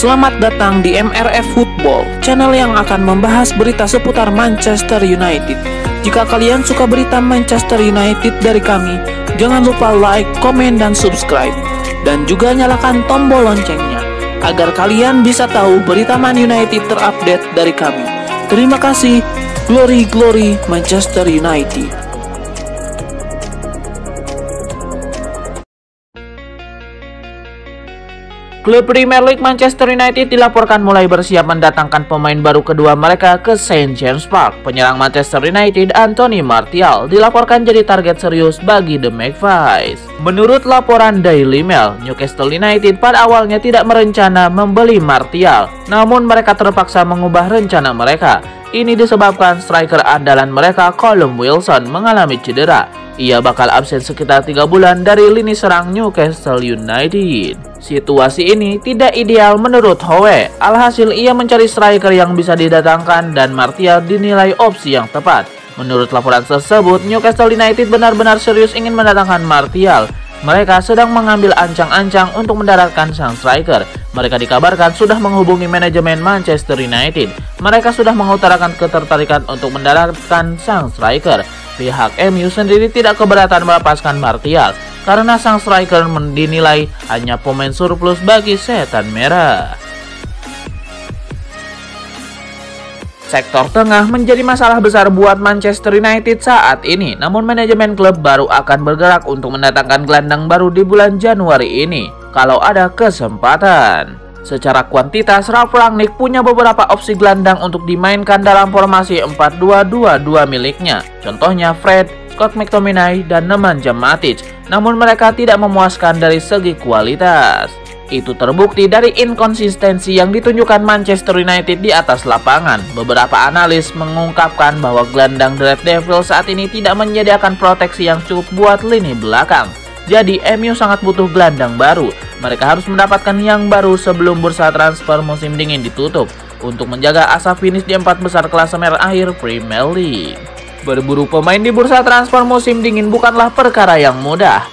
Selamat datang di MRF Football, channel yang akan membahas berita seputar Manchester United. Jika kalian suka berita Manchester United dari kami, jangan lupa like, komen, dan subscribe. Dan juga nyalakan tombol loncengnya, agar kalian bisa tahu berita Man United terupdate dari kami. Terima kasih, Glory Glory Manchester United. Klub Premier League Manchester United dilaporkan mulai bersiap mendatangkan pemain baru kedua mereka ke St. James Park. Penyerang Manchester United, Anthony Martial, dilaporkan jadi target serius bagi The Magpies. Menurut laporan Daily Mail, Newcastle United pada awalnya tidak merencana membeli Martial, namun mereka terpaksa mengubah rencana mereka. Ini disebabkan striker andalan mereka, Callum Wilson, mengalami cedera. Ia bakal absen sekitar 3 bulan dari lini serang Newcastle United. Situasi ini tidak ideal menurut Howe. Alhasil ia mencari striker yang bisa didatangkan dan Martial dinilai opsi yang tepat. Menurut laporan tersebut, Newcastle United benar-benar serius ingin mendatangkan Martial. Mereka sedang mengambil ancang-ancang untuk mendaratkan sang striker. Mereka dikabarkan sudah menghubungi manajemen Manchester United. Mereka sudah mengutarakan ketertarikan untuk mendaratkan sang striker. Pihak MU sendiri tidak keberatan melepaskan Martial karena sang striker dinilai hanya pemain surplus bagi Setan Merah. Sektor tengah menjadi masalah besar buat Manchester United saat ini, namun manajemen klub baru akan bergerak untuk mendatangkan gelandang baru di bulan Januari ini kalau ada kesempatan. Secara kuantitas, Ralf Rangnick punya beberapa opsi gelandang untuk dimainkan dalam formasi 4-2-2-2 miliknya. Contohnya Fred, Scott McTominay, dan Nemanja Matic. Namun mereka tidak memuaskan dari segi kualitas. Itu terbukti dari inkonsistensi yang ditunjukkan Manchester United di atas lapangan. Beberapa analis mengungkapkan bahwa gelandang The Red Devils saat ini tidak menyediakan proteksi yang cukup buat lini belakang. Jadi MU sangat butuh gelandang baru. Mereka harus mendapatkan yang baru sebelum bursa transfer musim dingin ditutup untuk menjaga asa finish di 4 besar klasemen akhir Premier League. Berburu pemain di bursa transfer musim dingin bukanlah perkara yang mudah.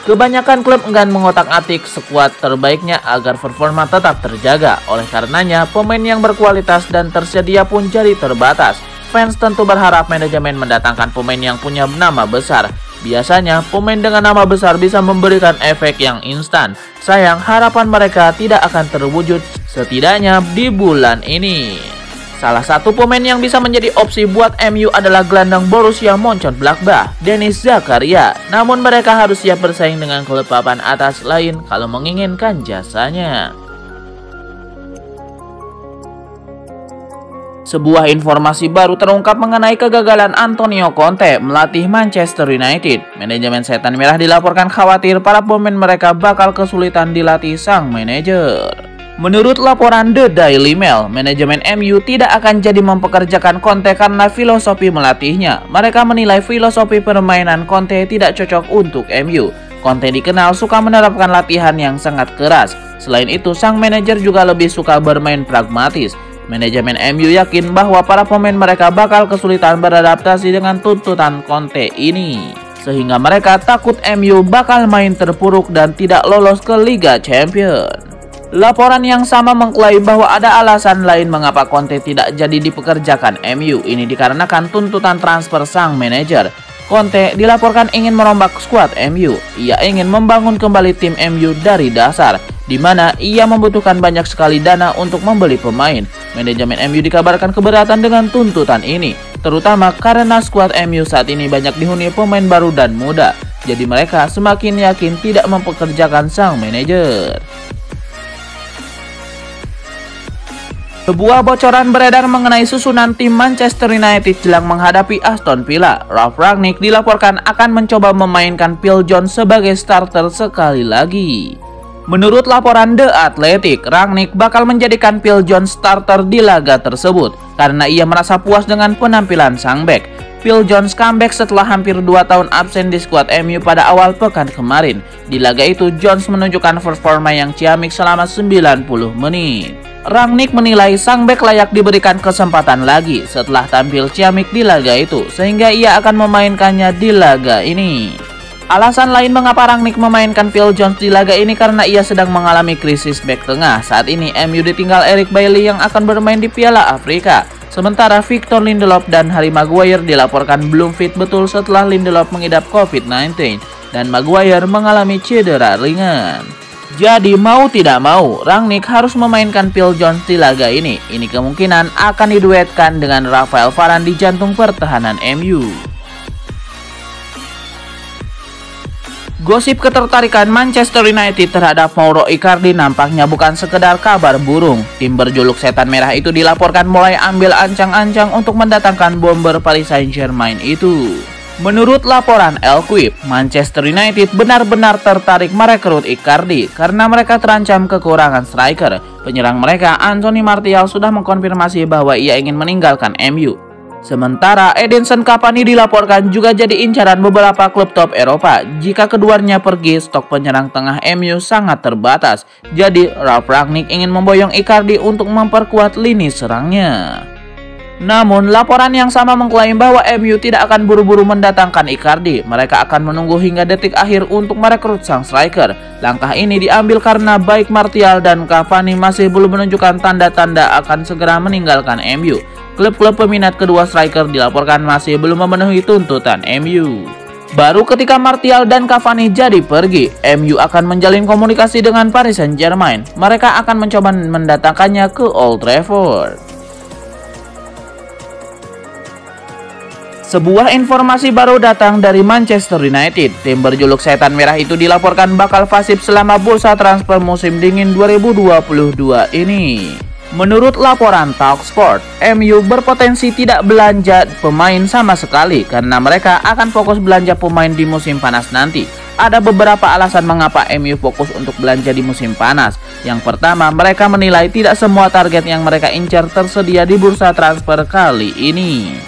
Kebanyakan klub enggan mengotak-atik skuad terbaiknya agar performa tetap terjaga. Oleh karenanya, pemain yang berkualitas dan tersedia pun jadi terbatas. Fans tentu berharap manajemen mendatangkan pemain yang punya nama besar. Biasanya, pemain dengan nama besar bisa memberikan efek yang instan. Sayang, harapan mereka tidak akan terwujud setidaknya di bulan ini. Salah satu pemain yang bisa menjadi opsi buat MU adalah gelandang Borussia Mönchengladbach, Denis Zakaria. Namun mereka harus siap bersaing dengan klub papan atas lain kalau menginginkan jasanya. Sebuah informasi baru terungkap mengenai kegagalan Antonio Conte melatih Manchester United. Manajemen Setan Merah dilaporkan khawatir para pemain mereka bakal kesulitan dilatih sang manajer. Menurut laporan The Daily Mail, manajemen MU tidak akan jadi mempekerjakan Conte karena filosofi melatihnya. Mereka menilai filosofi permainan Conte tidak cocok untuk MU. Conte dikenal suka menerapkan latihan yang sangat keras. Selain itu, sang manajer juga lebih suka bermain pragmatis. Manajemen MU yakin bahwa para pemain mereka bakal kesulitan beradaptasi dengan tuntutan Conte ini. Sehingga mereka takut MU bakal main terpuruk dan tidak lolos ke Liga Champions. Laporan yang sama mengklaim bahwa ada alasan lain mengapa Conte tidak jadi dipekerjakan MU. Ini dikarenakan tuntutan transfer sang manajer. Conte dilaporkan ingin merombak skuad MU. Ia ingin membangun kembali tim MU dari dasar, di mana ia membutuhkan banyak sekali dana untuk membeli pemain. Manajemen MU dikabarkan keberatan dengan tuntutan ini, terutama karena skuad MU saat ini banyak dihuni pemain baru dan muda. Jadi mereka semakin yakin tidak mempekerjakan sang manajer. Sebuah bocoran beredar mengenai susunan tim Manchester United jelang menghadapi Aston Villa. Ralf Rangnick dilaporkan akan mencoba memainkan Phil Jones sebagai starter sekali lagi. Menurut laporan The Athletic, Rangnick bakal menjadikan Phil Jones starter di laga tersebut karena ia merasa puas dengan penampilan sang bek. Phil Jones comeback setelah hampir 2 tahun absen di skuad MU pada awal pekan kemarin. Di laga itu, Jones menunjukkan performa yang ciamik selama 90 menit. Rangnick menilai sang bek layak diberikan kesempatan lagi setelah tampil ciamik di laga itu, sehingga ia akan memainkannya di laga ini. Alasan lain mengapa Rangnick memainkan Phil Jones di laga ini karena ia sedang mengalami krisis bek tengah. Saat ini MU ditinggal Eric Bailly yang akan bermain di Piala Afrika. Sementara Victor Lindelof dan Harry Maguire dilaporkan belum fit betul setelah Lindelof mengidap COVID-19 dan Maguire mengalami cedera ringan. Jadi mau tidak mau, Rangnick harus memainkan Phil Jones di laga ini. Ini kemungkinan akan diduetkan dengan Rafael Varane di jantung pertahanan MU. Gosip ketertarikan Manchester United terhadap Mauro Icardi nampaknya bukan sekedar kabar burung. Tim berjuluk Setan Merah itu dilaporkan mulai ambil ancang-ancang untuk mendatangkan bomber Paris Saint-Germain itu. Menurut laporan El Quip, Manchester United benar-benar tertarik merekrut Icardi karena mereka terancam kekurangan striker. Penyerang mereka, Anthony Martial, sudah mengkonfirmasi bahwa ia ingin meninggalkan MU. Sementara Edinson Cavani dilaporkan juga jadi incaran beberapa klub top Eropa. Jika keduanya pergi, stok penyerang tengah MU sangat terbatas. Jadi Ralf Rangnick ingin memboyong Icardi untuk memperkuat lini serangnya. Namun laporan yang sama mengklaim bahwa MU tidak akan buru-buru mendatangkan Icardi. Mereka akan menunggu hingga detik akhir untuk merekrut sang striker. Langkah ini diambil karena baik Martial dan Cavani masih belum menunjukkan tanda-tanda akan segera meninggalkan MU. Klub-klub peminat kedua striker dilaporkan masih belum memenuhi tuntutan MU. Baru ketika Martial dan Cavani jadi pergi, MU akan menjalin komunikasi dengan Paris Saint-Germain. Mereka akan mencoba mendatangkannya ke Old Trafford. Sebuah informasi baru datang dari Manchester United. Tim berjuluk Setan Merah itu dilaporkan bakal fasib selama bursa transfer musim dingin 2022 ini. Menurut laporan Talksport, MU berpotensi tidak belanja pemain sama sekali karena mereka akan fokus belanja pemain di musim panas nanti. Ada beberapa alasan mengapa MU fokus untuk belanja di musim panas. Yang pertama, mereka menilai tidak semua target yang mereka incar tersedia di bursa transfer kali ini.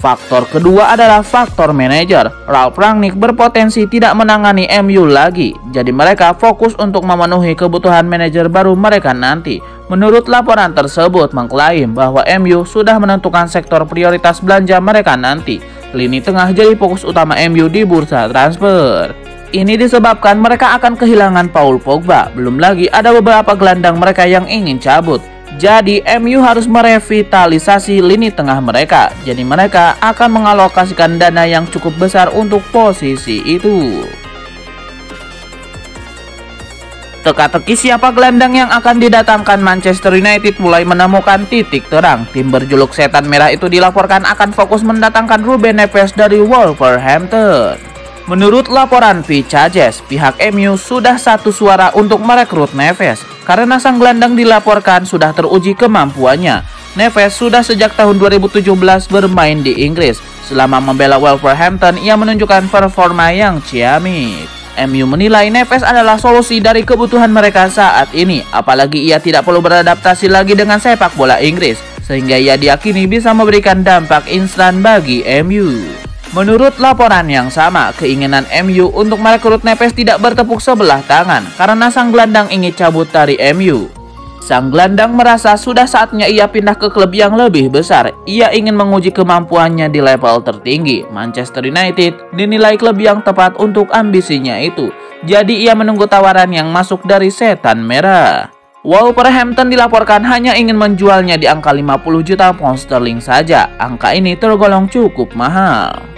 Faktor kedua adalah faktor manajer. Ralf Rangnick berpotensi tidak menangani MU lagi, jadi mereka fokus untuk memenuhi kebutuhan manajer baru mereka nanti. Menurut laporan tersebut mengklaim bahwa MU sudah menentukan sektor prioritas belanja mereka nanti. Lini tengah jadi fokus utama MU di bursa transfer. Ini disebabkan mereka akan kehilangan Paul Pogba. Belum lagi ada beberapa gelandang mereka yang ingin cabut. Jadi MU harus merevitalisasi lini tengah mereka. Jadi mereka akan mengalokasikan dana yang cukup besar untuk posisi itu. Teka-teki siapa gelandang yang akan didatangkan Manchester United mulai menemukan titik terang. Tim berjuluk Setan Merah itu dilaporkan akan fokus mendatangkan Ruben Neves dari Wolverhampton. Menurut laporan Vicajes, pihak MU sudah satu suara untuk merekrut Neves karena sang gelandang dilaporkan sudah teruji kemampuannya. Neves sudah sejak tahun 2017 bermain di Inggris. Selama membela Wolverhampton, ia menunjukkan performa yang ciamik. MU menilai Neves adalah solusi dari kebutuhan mereka saat ini, apalagi ia tidak perlu beradaptasi lagi dengan sepak bola Inggris, sehingga ia diyakini bisa memberikan dampak instan bagi MU. Menurut laporan yang sama, keinginan MU untuk merekrut Neves tidak bertepuk sebelah tangan karena sang gelandang ingin cabut dari MU. Sang gelandang merasa sudah saatnya ia pindah ke klub yang lebih besar. Ia ingin menguji kemampuannya di level tertinggi. Manchester United dinilai klub yang tepat untuk ambisinya itu. Jadi ia menunggu tawaran yang masuk dari Setan Merah. Wolverhampton dilaporkan hanya ingin menjualnya di angka 50 juta pound sterling saja. Angka ini tergolong cukup mahal.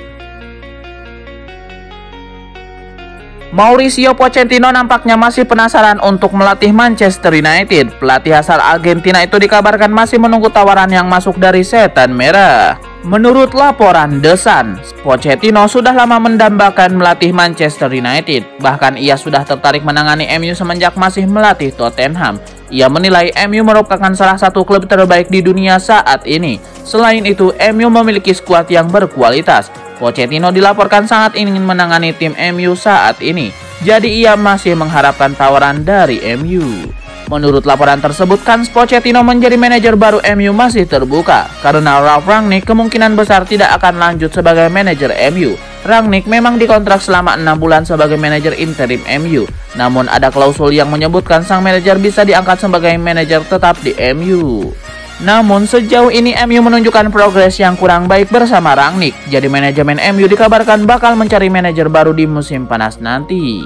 Mauricio Pochettino nampaknya masih penasaran untuk melatih Manchester United. Pelatih asal Argentina itu dikabarkan masih menunggu tawaran yang masuk dari Setan Merah. Menurut laporan The Sun, Pochettino sudah lama mendambakan melatih Manchester United. Bahkan ia sudah tertarik menangani MU semenjak masih melatih Tottenham. Ia menilai MU merupakan salah satu klub terbaik di dunia saat ini. Selain itu, MU memiliki skuad yang berkualitas. Pochettino dilaporkan sangat ingin menangani tim MU saat ini, jadi ia masih mengharapkan tawaran dari MU. Menurut laporan tersebut, kans Pochettino menjadi manajer baru MU masih terbuka, karena Ralf Rangnick kemungkinan besar tidak akan lanjut sebagai manajer MU. Rangnick memang dikontrak selama 6 bulan sebagai manajer interim MU, namun ada klausul yang menyebutkan sang manajer bisa diangkat sebagai manajer tetap di MU. Namun sejauh ini MU menunjukkan progres yang kurang baik bersama Rangnick. Jadi manajemen MU dikabarkan bakal mencari manajer baru di musim panas nanti.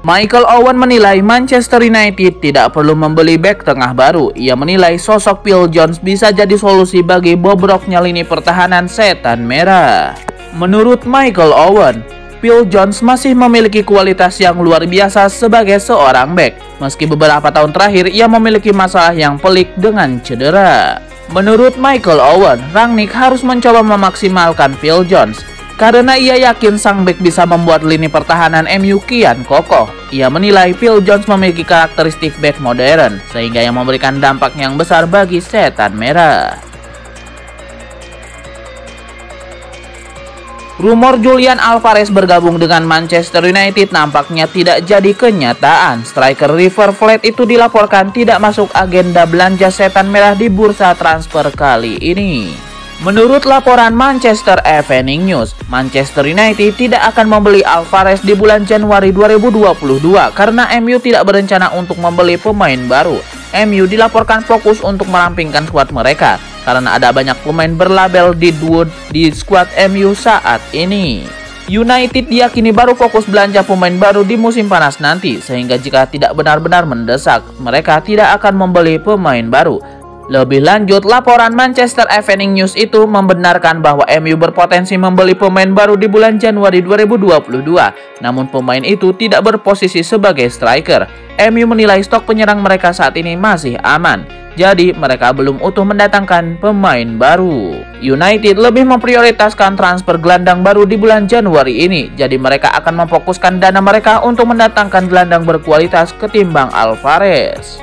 Michael Owen menilai Manchester United tidak perlu membeli bek tengah baru. Ia menilai sosok Phil Jones bisa jadi solusi bagi bobroknya lini pertahanan setan merah. Menurut Michael Owen, Phil Jones masih memiliki kualitas yang luar biasa sebagai seorang bek. Meski beberapa tahun terakhir ia memiliki masalah yang pelik dengan cedera. Menurut Michael Owen, Rangnick harus mencoba memaksimalkan Phil Jones karena ia yakin sang bek bisa membuat lini pertahanan MU kian kokoh. Ia menilai Phil Jones memiliki karakteristik bek modern, sehingga yang memberikan dampak yang besar bagi setan merah. Rumor Julian Alvarez bergabung dengan Manchester United nampaknya tidak jadi kenyataan. Striker River Plate itu dilaporkan tidak masuk agenda belanja setan merah di bursa transfer kali ini. Menurut laporan Manchester Evening News, Manchester United tidak akan membeli Alvarez di bulan Januari 2022 karena MU tidak berencana untuk membeli pemain baru. MU dilaporkan fokus untuk merampingkan skuad mereka karena ada banyak pemain berlabel Deadwood di skuad MU saat ini. United diyakini baru fokus belanja pemain baru di musim panas nanti, sehingga jika tidak benar-benar mendesak, mereka tidak akan membeli pemain baru. Lebih lanjut, laporan Manchester Evening News itu membenarkan bahwa MU berpotensi membeli pemain baru di bulan Januari 2022. Namun pemain itu tidak berposisi sebagai striker. MU menilai stok penyerang mereka saat ini masih aman. Jadi mereka belum utuh mendatangkan pemain baru. United lebih memprioritaskan transfer gelandang baru di bulan Januari ini. Jadi mereka akan memfokuskan dana mereka untuk mendatangkan gelandang berkualitas ketimbang Alvarez.